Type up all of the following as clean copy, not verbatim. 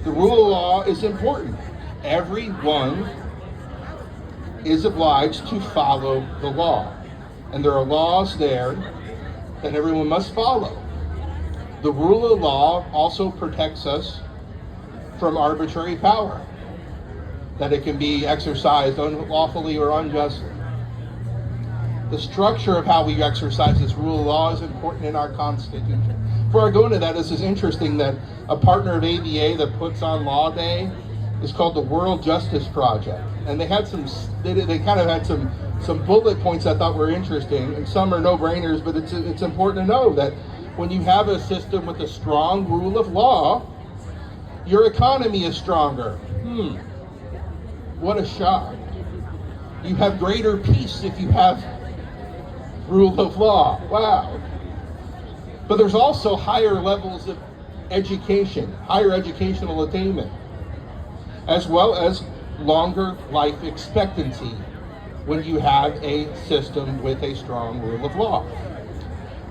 The rule of law is important. Everyone is obliged to follow the law. And there are laws there that everyone must follow. The rule of law also protects us from arbitrary power, that it can be exercised unlawfully or unjustly. The structure of how we exercise this rule of law is important in our Constitution. Before I go into that, this is interesting that a partner of ABA that puts on Law Day is called the World Justice Project. And they had they kind of had some bullet points I thought were interesting, and some are no-brainers, but it's important to know that when you have a system with a strong rule of law, your economy is stronger. What a shock. You have greater peace if you have rule of law. Wow. But there's also higher levels of education, higher educational attainment, as well as longer life expectancy when you have a system with a strong rule of law.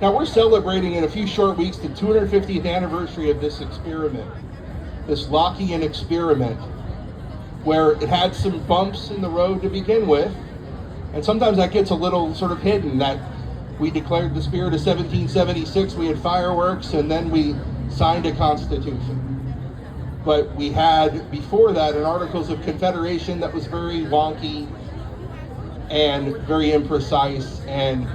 Now we're celebrating in a few short weeks the 250th anniversary of this experiment, this Lockean experiment, where it had some bumps in the road to begin with, and sometimes that gets a little sort of hidden, that we declared the spirit of 1776, we had fireworks, and then we signed a constitution. But we had, before that, an Articles of Confederation that was very wonky and very imprecise and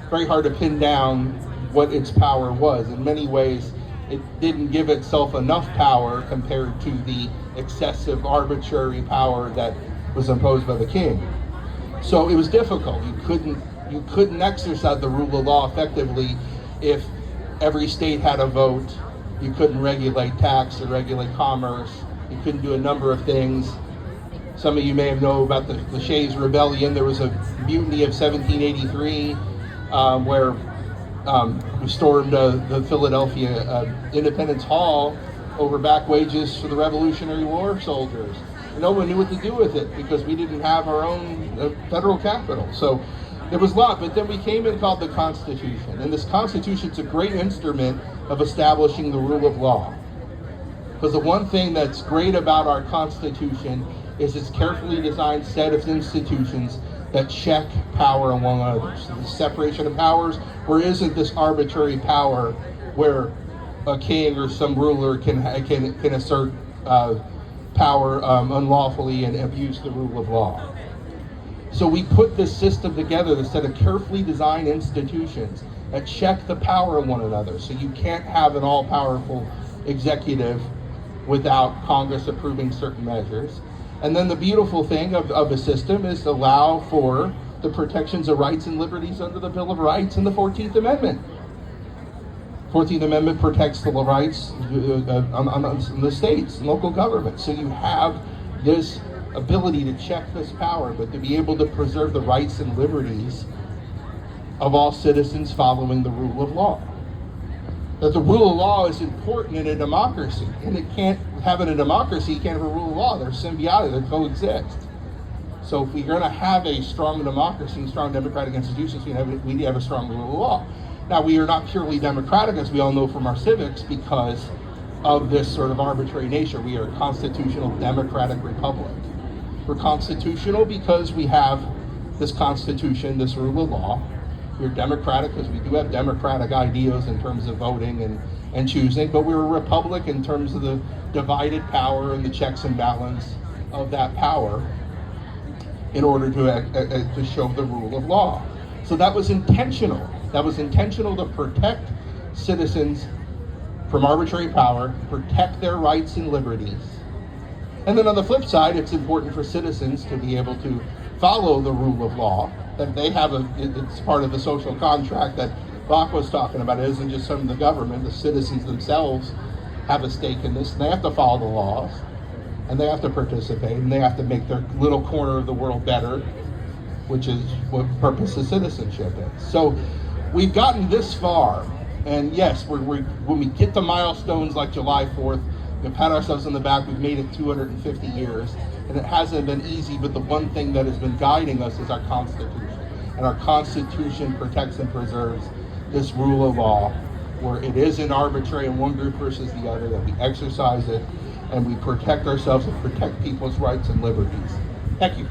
very hard to pin down what its power was. In many ways, it didn't give itself enough power compared to the excessive arbitrary power that was imposed by the king. So it was difficult. You couldn't exercise the rule of law effectively if every state had a vote. You couldn't regulate tax or regulate commerce. You couldn't do a number of things. Some of you may have known about the Shays Rebellion. There was a mutiny of 1783 where we stormed the Philadelphia Independence Hall over back wages for the Revolutionary War soldiers. And no one knew what to do with it because we didn't have our own federal capital. So there was a lot, but then we came in called the Constitution. And this Constitution's a great instrument of establishing the rule of law. Because the one thing that's great about our Constitution is its carefully designed set of institutions that check power among others. The separation of powers, where isn't this arbitrary power where a king or some ruler can assert power unlawfully and abuse the rule of law. So we put this system together, this set of carefully designed institutions that check the power of one another. So you can't have an all-powerful executive without Congress approving certain measures. And then the beautiful thing of a system is to allow for the protections of rights and liberties under the Bill of Rights and the 14th Amendment. 14th Amendment protects the rights on the states and local governments. So you have this ability to check this power, but to be able to preserve the rights and liberties of all citizens following the rule of law. That the rule of law is important in a democracy, and it can't have in a democracy, you can't have a rule of law. They're symbiotic, they coexist. So if we're going to have a strong democracy and strong democratic institutions, we need to have a strong rule of law. Now, we are not purely democratic, as we all know from our civics, because of this sort of arbitrary nature. We are a constitutional democratic republic. We're constitutional because we have this constitution, this rule of law. We're democratic because we do have democratic ideas in terms of voting and choosing, but we're a republic in terms of the divided power and the checks and balance of that power in order to show the rule of law. So that was intentional. That was intentional to protect citizens from arbitrary power, protect their rights and liberties. And then on the flip side, it's important for citizens to be able to follow the rule of law, that they have it's part of the social contract that Bach was talking about. It isn't just some of the government, the citizens themselves have a stake in this, and they have to follow the laws, and they have to participate, and they have to make their little corner of the world better, which is what purpose of citizenship is. So we've gotten this far, and yes, when we get to milestones like July 4th, we pat ourselves on the back, we've made it 250 years, and it hasn't been easy, but the one thing that has been guiding us is our Constitution. And our Constitution protects and preserves this rule of law, where it isn't arbitrary in one group versus the other, that we exercise it and we protect ourselves and protect people's rights and liberties. Thank you.